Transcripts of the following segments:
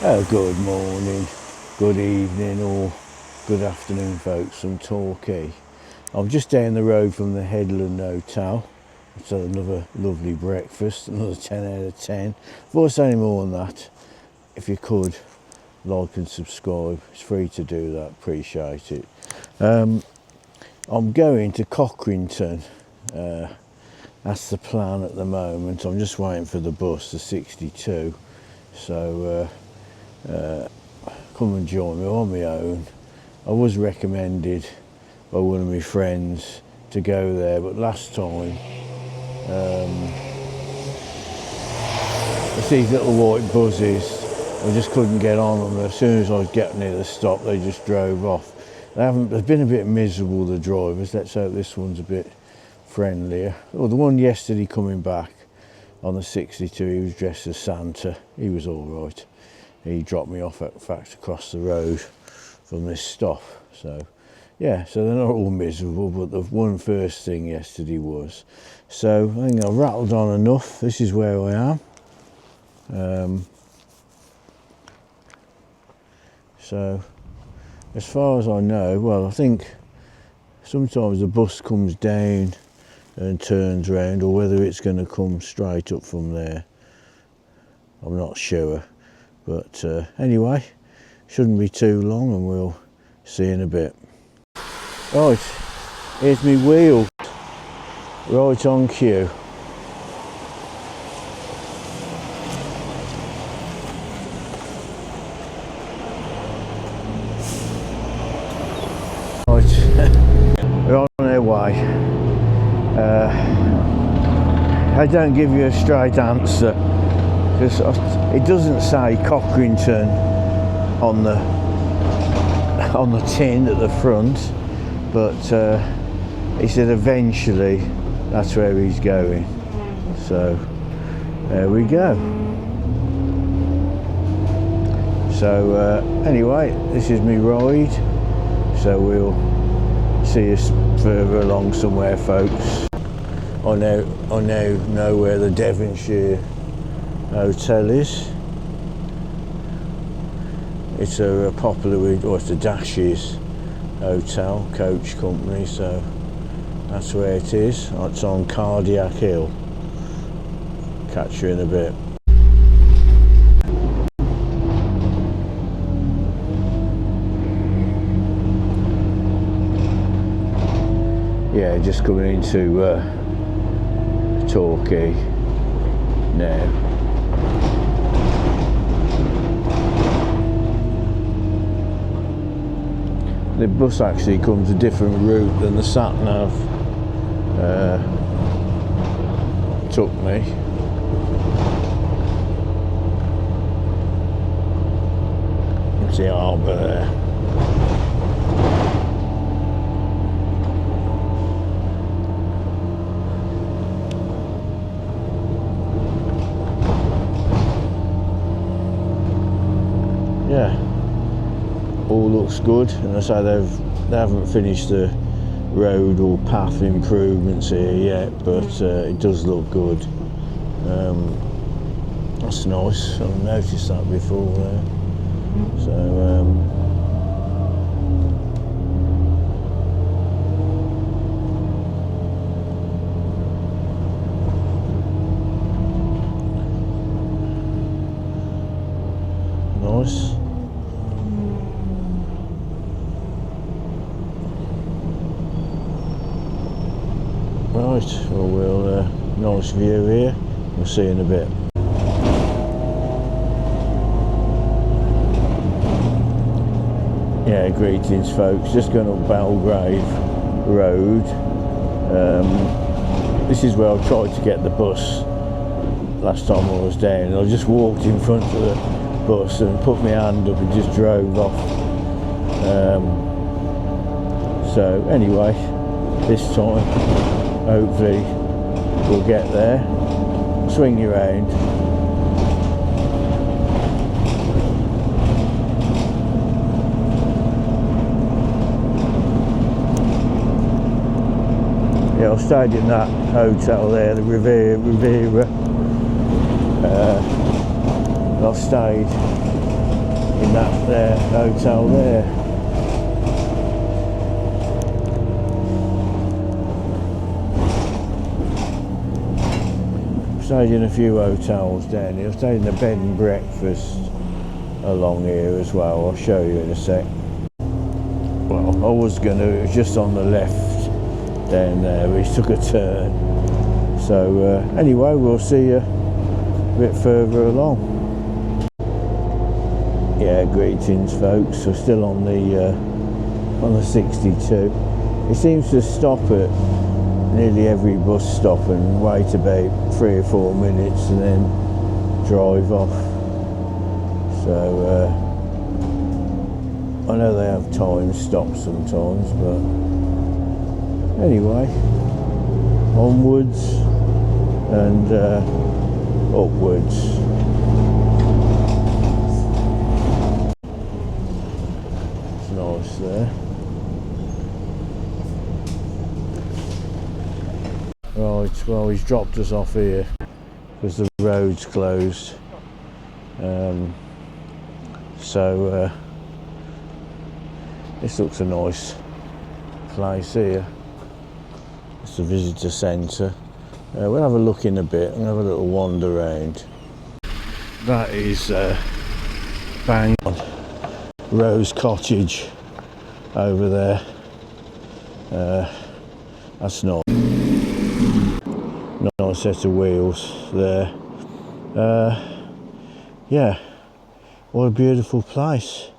Good morning, good evening or good afternoon folks from Torquay. I'm just down the road from the Headland Hotel. It's had another lovely breakfast, another 10 out of 10. Before I say any more than that, if you could like and subscribe, it's free to do that, appreciate it. I'm going to Cockington, that's the plan at the moment. I'm just waiting for the bus, the 62, so come and join me on my own. I was recommended by one of my friends to go there, but last time it's these little white buses, I just couldn't get on them. As soon as I was getting near the stop, they just drove off. They've been a bit miserable, the drivers. Let's hope this one's a bit friendlier. Well, the one yesterday coming back on the 62, he was dressed as Santa. He was all right. He dropped me off at fact across the road from this stop. So yeah, so they're not all miserable, but the one first thing yesterday was. So I think I've rattled on enough. This is where I am. So as far as I know, well, I think sometimes the bus comes down and turns round, or whether it's going to come straight up from there, I'm not sure. But anyway, shouldn't be too long and we'll see in a bit. Right, here's my wheel, right on cue. Right, we're on our way. I don't give you a straight answer, because it doesn't say Cockington on the tin at the front, but he said eventually that's where he's going. So there we go. So anyway, this is my ride. So we'll see us further along somewhere, folks. I now know where the Devonshire Hotel is. It's a popular with, or it's a Dashes hotel, coach company, so that's where it is. It's on Cardiac Hill. Catch you in a bit. Yeah, just coming into Torquay now. The bus actually comes a different route than the sat-nav took me. It's the harbour there. Yeah, all looks good, and I say they haven't finished the road or path improvements here yet, but it does look good. That's nice. I've noticed that before there. So nice. Right, well, nice view here. We'll see you in a bit. Yeah, greetings folks, just going up Belgrave Road. This is where I tried to get the bus last time I was down. I just walked in front of the bus and put my hand up and just drove off. So anyway, this time hopefully we'll get there. Swing you round. Yeah, I stayed in that hotel there, the Riviera. I stayed in that there hotel there. I've stayed in a few hotels down here. I've stayed in a bed and breakfast along here as well. I'll show you in a sec. Well, I was going to, it was just on the left down there, we took a turn. So anyway, we'll see you a bit further along. Yeah, greetings folks. We're still on the 62. It seems to stop at nearly every bus stop and wait about 3 or 4 minutes and then drive off. So I know they have time stops sometimes, but anyway, onwards and upwards. It's nice there. Right, well, he's dropped us off here because the road's closed. So this looks a nice place here. It's the visitor centre. We'll have a look in a bit and have a little wander around. That is bang on Rose Cottage over there. That's nice. Nice set of wheels there. Yeah, what a beautiful place.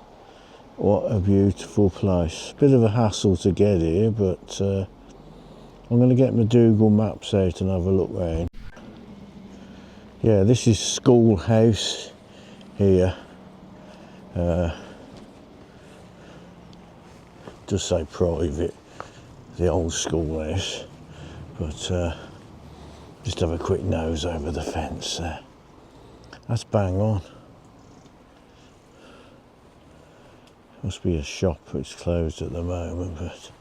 What a beautiful place. Bit of a hassle to get here, but I'm going to get my Google Maps out and have a look round. Yeah, this is Schoolhouse here. Just say private, the old schoolhouse, but just have a quick nose over the fence there. That's bang on. Must be a shop, it's closed at the moment, but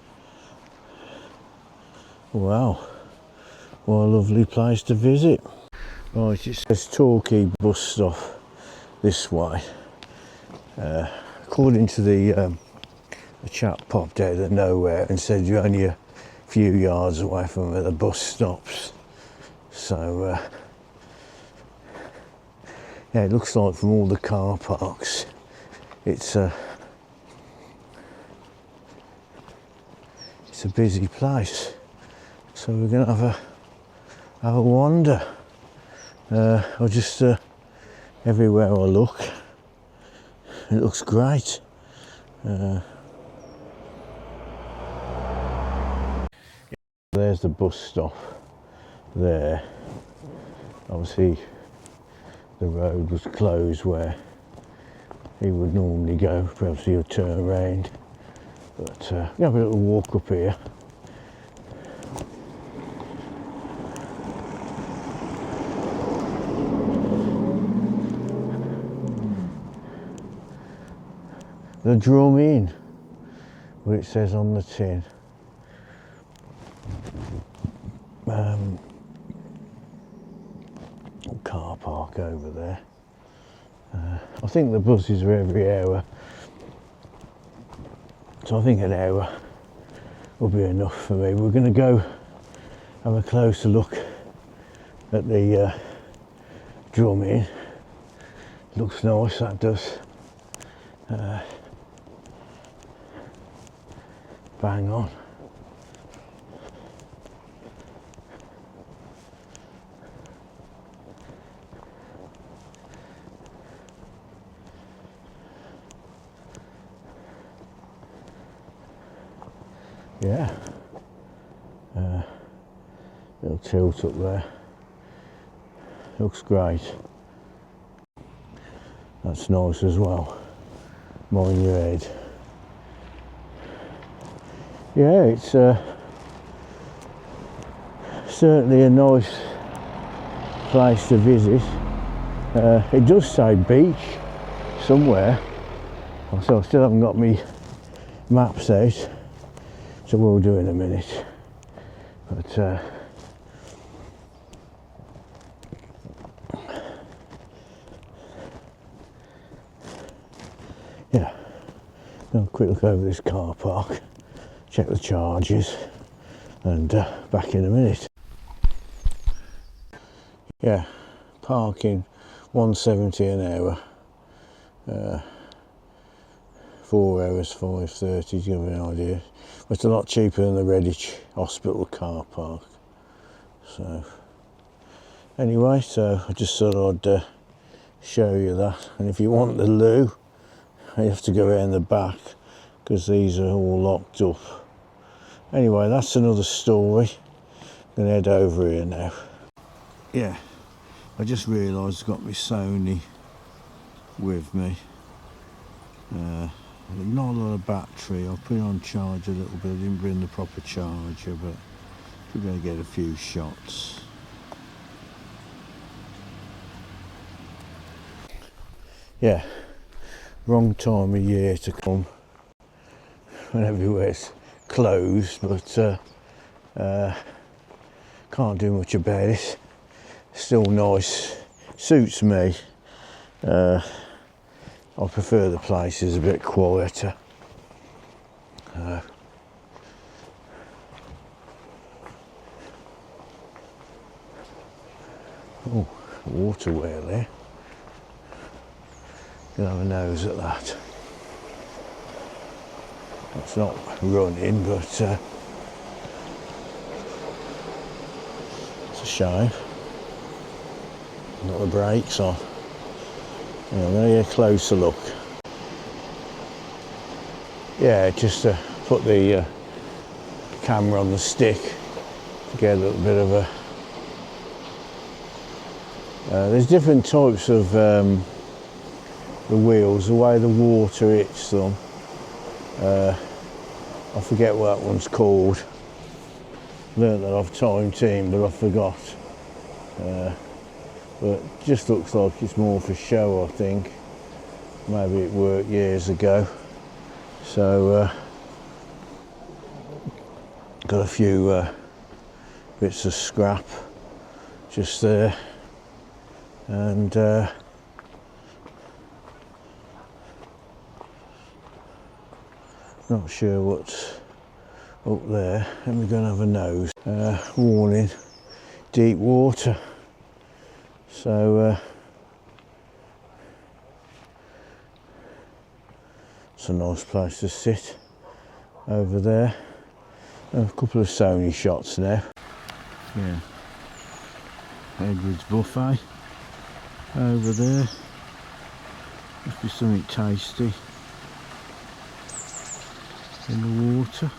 wow, what a lovely place to visit. Right, it says Torquay bus stop this way. According to the chap popped out of nowhere and said you're only a few yards away from where the bus stops. So yeah, it looks like from all the car parks, it's a busy place. So we're going to have a wander. I'll just everywhere I look, it looks great. There's the bus stop there. Obviously the road was closed where he would normally go. Perhaps he'll turn around, but we have a little walk up here. The Drum Inn, what it says on the tin. Car park over there. I think the buses are every hour, so I think an hour will be enough for me. We're going to go have a closer look at the Drum Inn. Looks nice, that does. Bang on. Yeah, little tilt up there, looks great. That's nice as well, mind your head. Yeah, it's certainly a nice place to visit. It does say beach somewhere, so I still haven't got my maps out. So we'll do in a minute, but quick look over this car park, check the charges, and back in a minute. Yeah, parking 170 an hour, 4 hours 5.30 to give you an idea. It's a lot cheaper than the Redditch Hospital car park. So anyway, so I just thought I'd show you that. And if you want the loo, you have to go around the back because these are all locked up. Anyway, that's another story. I'm going to head over here now. Yeah, I just realised I've got my Sony with me. Not a lot of battery. I'll put it on charge a little bit. I didn't bring the proper charger, but we're going to get a few shots. Yeah, wrong time of year to come when everywhere's closed, but can't do much about it. Still nice, suits me. I prefer the places a bit quieter. Oh, water wheel there. Gonna have a nose at that. It's not running, but it's a shame. Got the brakes on. Yeah, I'm going to get a closer look. Yeah, just to put the camera on the stick to get a little bit of a... there's different types of the wheels, the way the water hits them. I forget what that one's called. Learned that off Time Team, but I forgot. But just looks like it's more for show, I think. Maybe it worked years ago. So got a few bits of scrap just there, and not sure what's up there. And we're going to have a nose. Warning, deep water. So it's a nice place to sit over there. A couple of Sony shots now. Yeah, Edward's Buffet over there. Must be something tasty in the water.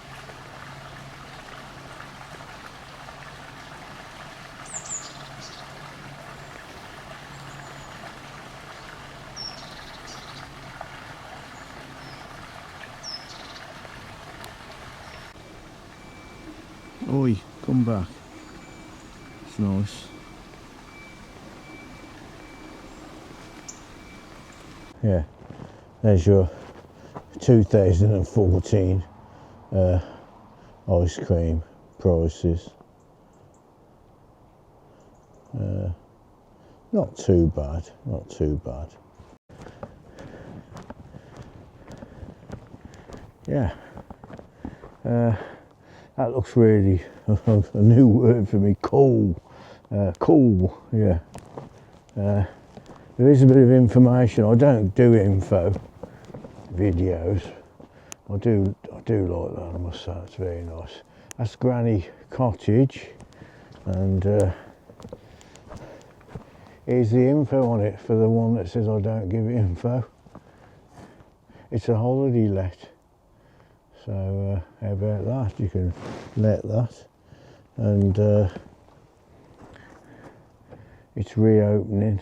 Oi, come back. It's nice. Yeah, there's your 2014 ice cream prices. Not too bad, not too bad. Yeah. That looks really a new word for me. Cool, cool. Yeah. There is a bit of information. I don't do info videos. I do like that. I must say, it's very nice. That's Granny Cottage, and here's the info on it for the one that says I don't give info. It's a holiday let. So how about that? You can let that, and it's reopening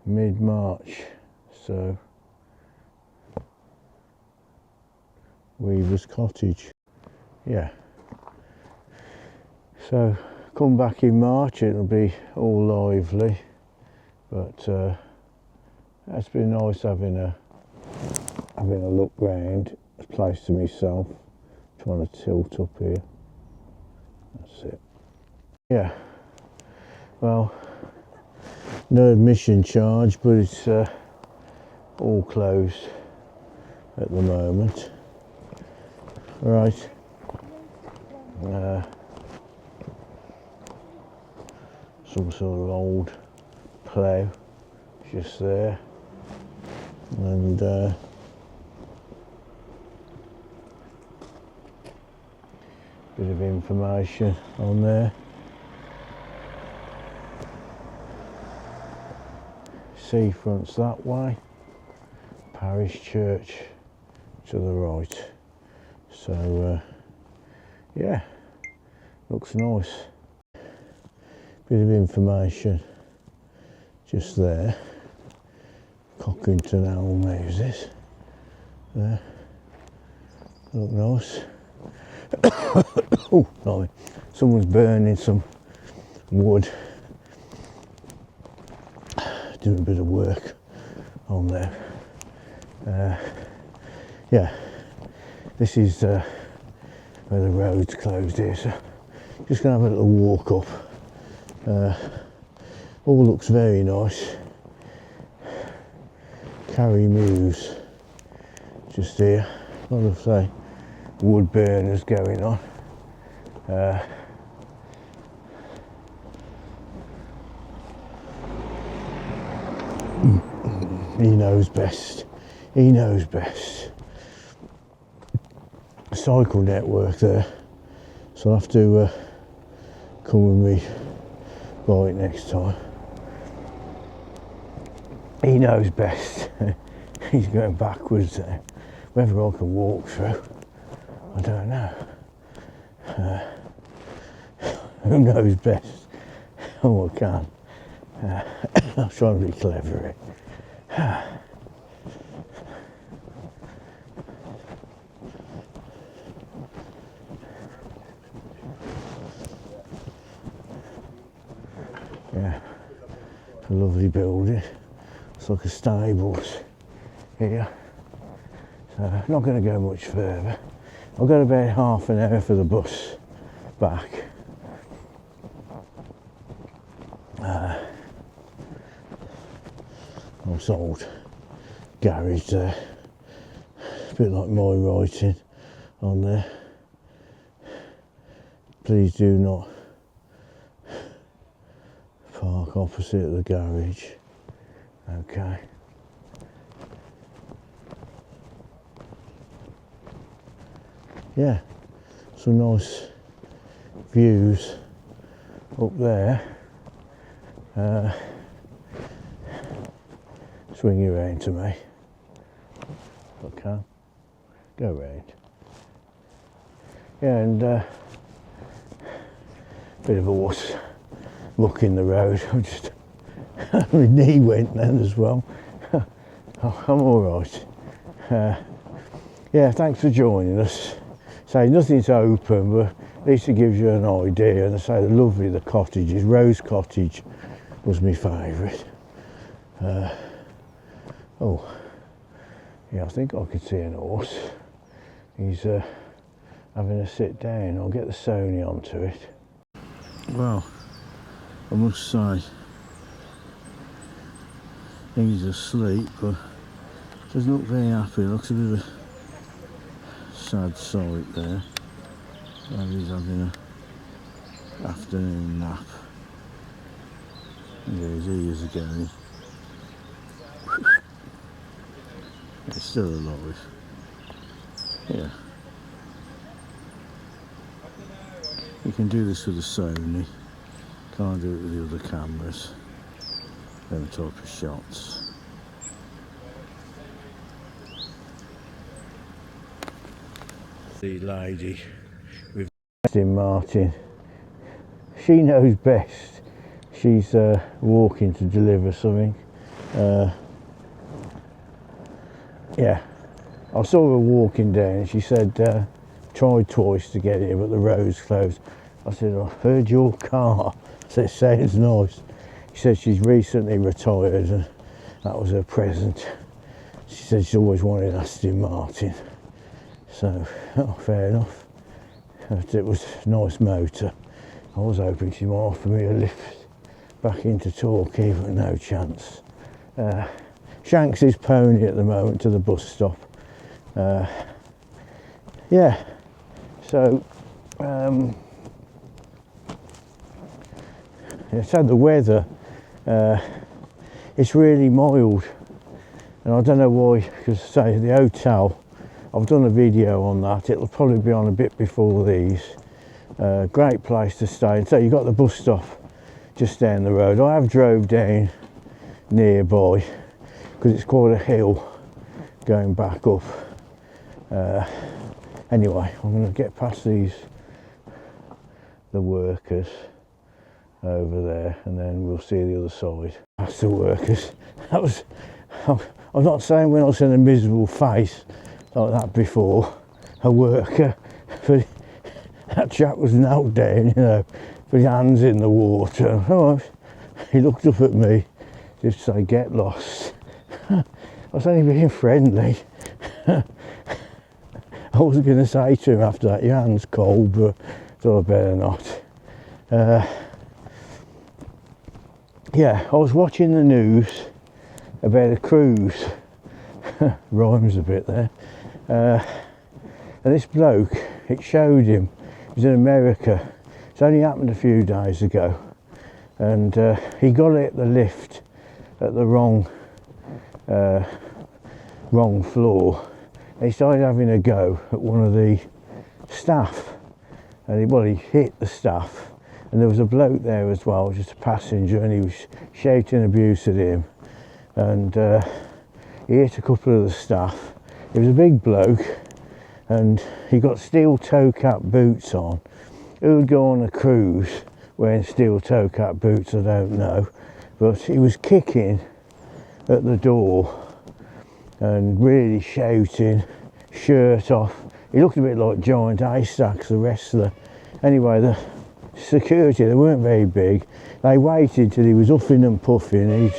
mid-March. So Weaver's Cottage. Yeah. So come back in March, it'll be all lively, but it's been nice having a look round. Place to myself, trying to tilt up here. That's it. Yeah, well, no admission charge, but it's all closed. at the moment. Right. Some sort of old plough just there, and bit of information on there. Seafront's that way, parish church to the right. So yeah, looks nice. Bit of information just there. Cockington Elm houses there. Look nice. Oh, sorry. Someone's burning some wood. Doing a bit of work on there. Yeah, this is where the road's closed here, so just gonna have a little walk up. All looks very nice. Carry Mews just here. A lot of, say, wood burners going on. He knows best. He knows best. Cycle network there. So I'll have to come with me bike next time. He knows best. He's going backwards there. Whether I can walk through, I don't know. Who knows best? Oh, I can. I'll try and be clever. Yeah, a lovely building. It's like a stables here. So not going to go much further. I've got about half an hour for the bus back. Nice old garage there. A bit like my writing on there. Please do not park opposite the garage. Okay. Yeah, some nice views up there. Swing you round to me. Okay, go round. Yeah, and bit of a horse look in the road. I just my knee went then as well. I'm all right. Yeah, thanks for joining us. Say nothing's open, but at least it gives you an idea. And I say lovely the cottages. Rose Cottage was my favourite. Oh, yeah, I think I could see an horse. He's having a sit down. I'll get the Sony onto it. Well, I must say, he's asleep, but doesn't look very happy. Looks a bit of a sad sight there. And he's having an afternoon nap. Yeah, his ears are going. He's still alive. Yeah. You can do this with a Sony. Can't do it with the other cameras. Them type of shots. The lady with Aston Martin. She knows best. She's walking to deliver something. Yeah, I saw her walking down. She said tried twice to get here, but the road's closed. I said, I heard your car. I said, it sounds nice. She said she's recently retired and that was her present. She said she's always wanted Aston Martin. So, oh, fair enough. But it was a nice motor. I was hoping she might offer me a lift back into Torquay, but no chance. Shanks' pony at the moment to the bus stop. Yeah, so so the weather, it's really mild, and I don't know why, because say the hotel, I've done a video on that, it'll probably be on a bit before these. Great place to stay, and so you've got the bus stop just down the road. I have drove down nearby because it's quite a hill going back up. Anyway, I'm going to get past the workers over there, and then we'll see the other side. That's the workers. That was, I'm not saying when I was in a miserable face like that before, a worker, but that chap was knelt down, you know, with his hands in the water. Oh, he looked up at me, just to say, get lost. I was only being friendly. I was going to say to him after that, your hand's cold, but I thought I better not. Yeah, I was watching the news about a cruise. Rhymes a bit there. And this bloke, it showed him, he was in America. It's only happened a few days ago. And he got it at the lift at the wrong floor. And he started having a go at one of the staff. And he hit the staff. And there was a bloke there as well, just a passenger, and he was shouting abuse at him. And he hit a couple of the staff. He was a big bloke, and he got steel toe cap boots on. Who would go on a cruise wearing steel toe cap boots? I don't know. But he was kicking at the door and really shouting, shirt off. He looked a bit like Giant Haystacks, the wrestler. Anyway, the security, they weren't very big. They waited till he was huffing and puffing. He'd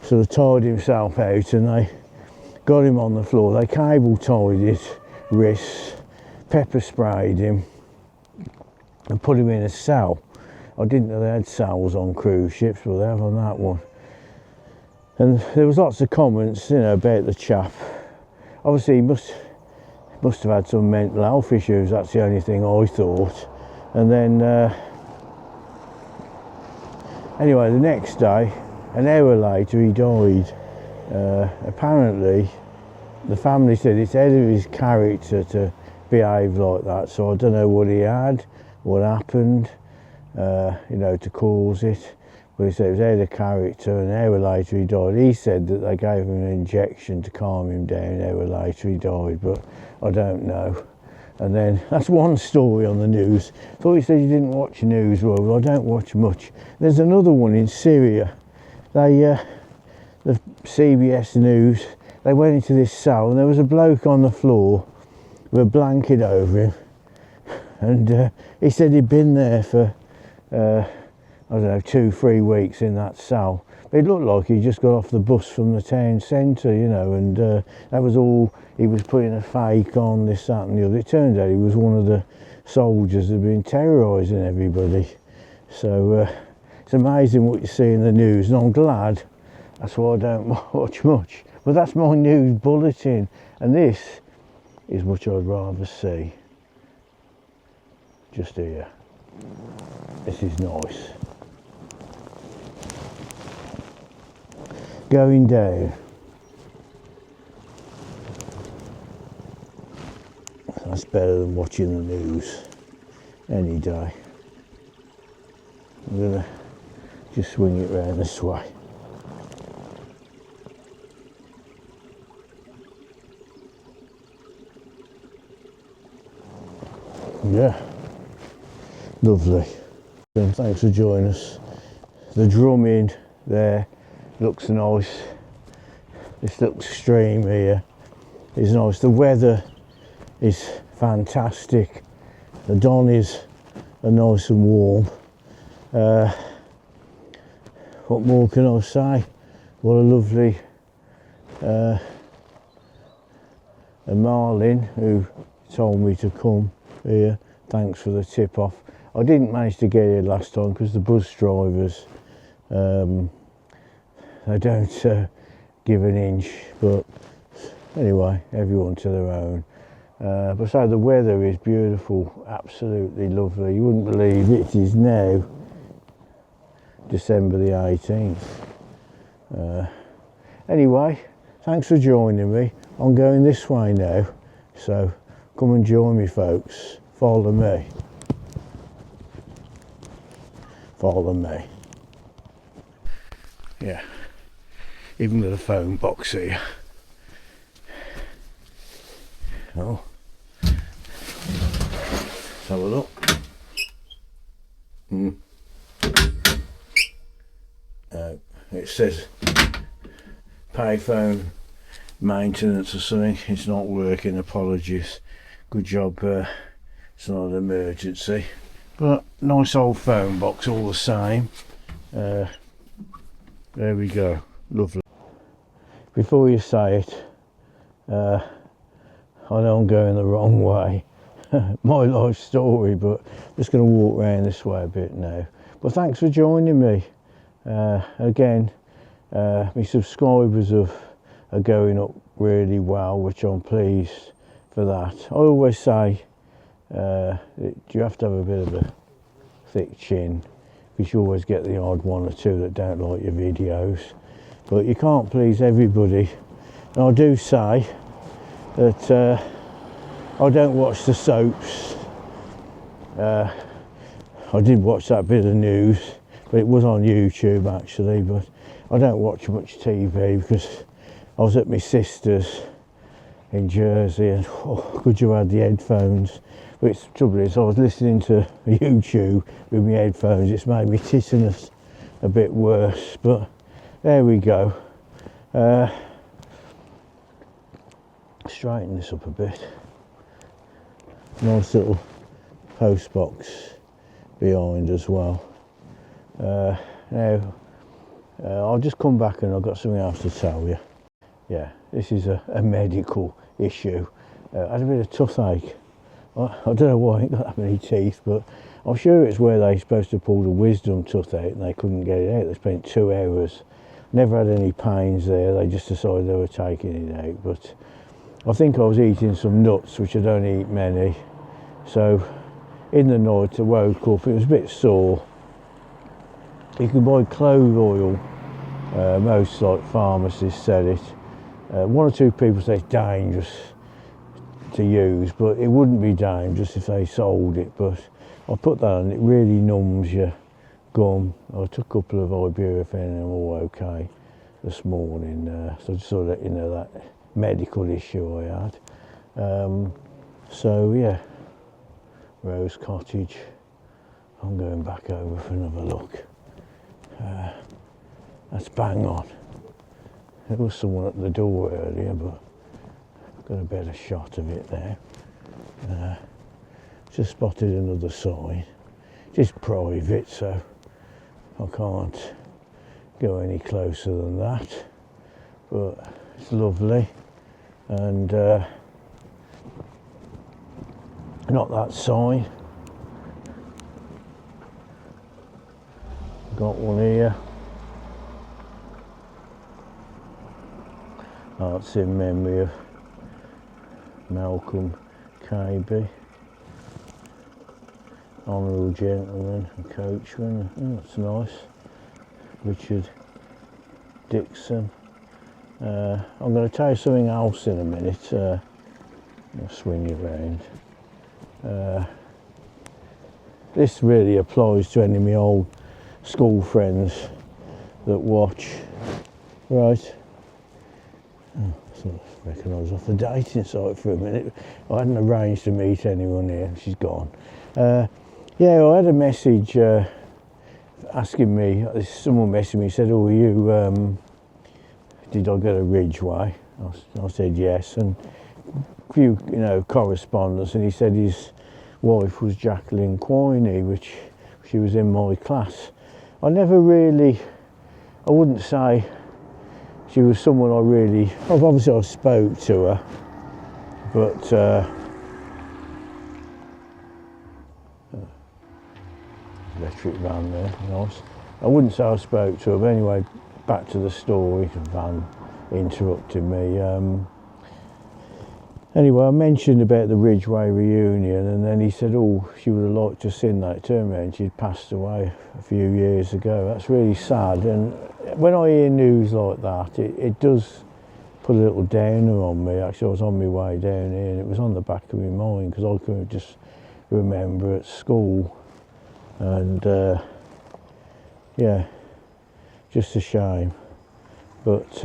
sort of tied himself out, and they got him on the floor. They cable tied his wrists, pepper sprayed him, and put him in a cell. I didn't know they had cells on cruise ships, but they have on that one. And there was lots of comments, you know, about the chap. Obviously, he must have had some mental health issues. That's the only thing I thought. And then, anyway, the next day, an hour later, he died. Apparently, the family said it's out of his character to behave like that. So I don't know what he had, what happened, you know, to cause it. But he said it was out of character, and an hour later he died. He said that they gave him an injection to calm him down. An hour later he died, but I don't know. And then, that's one story on the news. Thought you said you didn't watch news. Well, I don't watch much. There's another one in Syria. The CBS News, they went into this cell, and there was a bloke on the floor with a blanket over him. And he said he'd been there for, I don't know, 2-3 weeks in that cell. It looked like he just got off the bus from the town centre, you know, and that was all. He was putting a fake on, this, that and the other. It turned out he was one of the soldiers that had been terrorising everybody. So it's amazing what you see in the news, and I'm glad. That's why I don't watch much. But that's my news bulletin, and this is what I'd rather see. Just here. This is nice. Going down. That's better than watching the news any day. I'm gonna just swing it round this way. Yeah, lovely. And thanks for joining us. The drumming there looks nice. This little stream here is nice. The weather is fantastic. The donnies are nice and warm. What more can I say? What a lovely and Marlin, who told me to come here. Thanks for the tip off. I didn't manage to get here last time because the bus drivers, they don't give an inch, but anyway, everyone to their own. But so the weather is beautiful, absolutely lovely. You wouldn't believe it is now December the 18th. Anyway, thanks for joining me. I'm going this way now, so come and join me, folks. Follow me. Follow me. Yeah, even with a phone box here. Oh, let's have a look. It says payphone maintenance or something. It's not working, apologies. Good job, it's not an emergency. But nice old phone box all the same. There we go, lovely. Before you say it, I know I'm going the wrong way. My life story, but I'm just going to walk around this way a bit now. But thanks for joining me. Again, my subscribers are going up really well, which I'm pleased for that. I always say you have to have a bit of a thick chin, because you always get the odd one or two that don't like your videos. But you can't please everybody. And I do say that I don't watch the soaps. I did watch that bit of news, but it was on YouTube actually. But I don't watch much TV because I was at my sister's in Jersey, and could you have had the headphones? But the trouble is, I was listening to YouTube with my headphones. It's made me tinnitus a bit worse. But there we go. Straighten this up a bit. Nice little post box behind as well. Now I'll just come back and I've got something else to tell you. Yeah, this is a medical issue. I had a bit of toothache. I don't know why I ain't got that many teeth, but I'm sure it's where they're supposed to pull the wisdom tooth out and they couldn't get it out. They spent 2 hours. Never had any pains there. They just decided they were taking it out. But I think I was eating some nuts, which I don't eat many. So in the night I woke up, it was a bit sore. You can buy clove oil. Most like pharmacists said it. 1 or 2 people say it's dangerous to use, but it wouldn't be dangerous if they sold it. But I put that on, it really numbs your gum. I took a couple of ibuprofen and I'm all okay this morning. So I just sort of let you know that medical issue I had. So yeah, Rose Cottage. I'm going back over for another look. That's bang on. There was someone at the door earlier, but I've got a better shot of it there. Just spotted another sign. Just private, so I can't go any closer than that. But it's lovely, and not that sign. Got one here. That's in memory of Malcolm KB, honourable gentleman and coachman. Oh, that's nice. Richard Dixon. I'm going to tell you something else in a minute. I'll swing you round. This really applies to any of my old school friends that watch. Right. I sort of reckon I was off the dating site for a minute. I hadn't arranged to meet anyone here. She's gone. Yeah, I had a message asking me. Someone messaged me, said, "Oh, did I go to Ridgeway?" I said yes, and a few, correspondence. And he said his wife was Jacqueline Quiney, which she was in my class. I wouldn't say she was someone obviously I spoke to her, but electric van there, nice. I wouldn't say I spoke to her, but anyway, back to the story, the van interrupted me. Anyway, I mentioned about the Ridgeway reunion, and then he said, oh, she would have liked to have seen that. It turned around, she'd passed away a few years ago. That's really sad. And when I hear news like that, it does put a little downer on me. Actually, I was on my way down here, and it was on the back of my mind, because I could just remember at school. And yeah, just a shame. But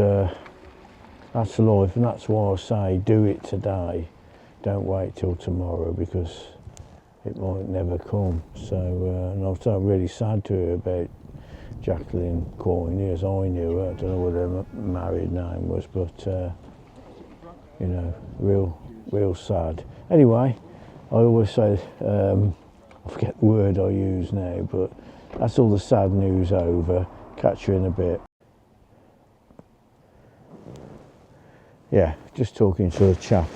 that's life, and that's why I say do it today. Don't wait till tomorrow, because it might never come. So, and I was so really sad to hear about Jacqueline Coyne, as I knew her. I don't know what her married name was, but you know, real sad. Anyway, I always say, I forget the word I use now, but that's all the sad news over. Catch you in a bit. Yeah, just talking to a chap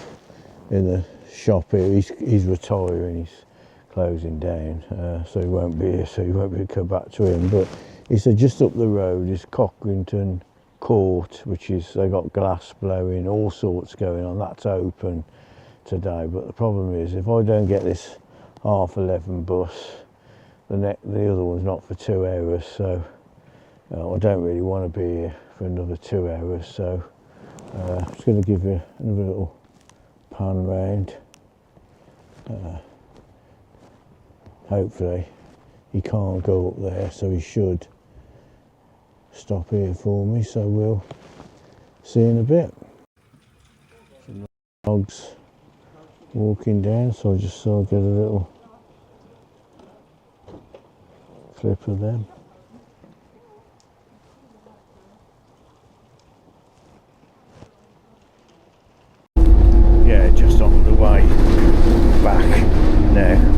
in the shop here. He's retiring, he's closing down, so he won't be here, so you won't be able to come back to him. But he said just up the road is Cockington Court, which is, they got glass blowing, all sorts going on. That's open today, but the problem is, if I don't get this 11:30 bus, the other one's not for 2 hours, so I don't really want to be here for another 2 hours. So I'm just going to give you another little pan round. Hopefully he can't go up there, so he should stop here for me, so we'll see in a bit. Some dogs walking down, so I just saw get a little clip of them. Yeah, just on the way back now.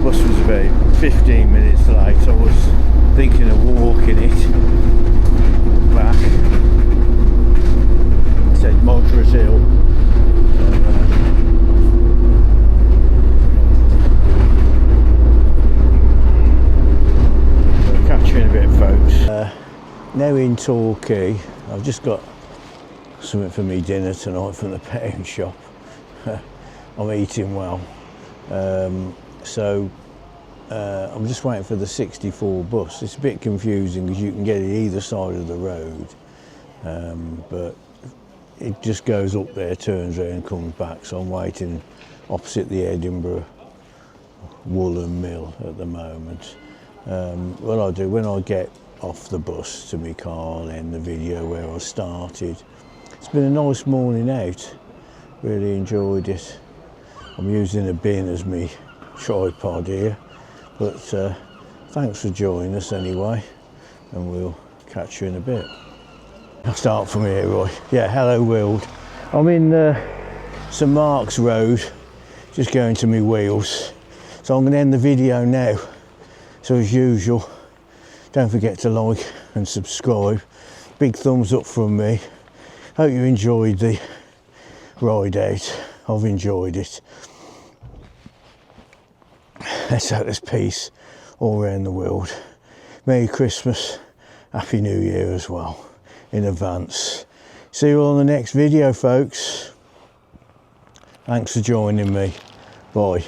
Bus was about 15 minutes late. I was thinking of walking it back. It said Moderate Hill. I'll catch you in a bit, folks. Now in Torquay, I've just got something for me dinner tonight from the pound shop. I'm eating well. So I'm just waiting for the 64 bus. It's a bit confusing because you can get it either side of the road, but it just goes up there, turns around and comes back. So I'm waiting opposite the Edinburgh Woolen Mill at the moment. What I'll do when I get off the bus to my car, I'll end the video where I started. It's been a nice morning out, really enjoyed it. I'm using a bin as my tripod here, but thanks for joining us anyway, and we'll catch you in a bit. I'll start from here, Roy. Yeah, hello world. I'm in St Mark's Road, just going to my wheels. So I'm going to end the video now. So as usual, don't forget to like and subscribe. Big thumbs up from me. Hope you enjoyed the ride out. I've enjoyed it. Let's hope there's peace all around the world. Merry Christmas, Happy New Year as well, in advance. See you all on the next video, folks. Thanks for joining me. Bye.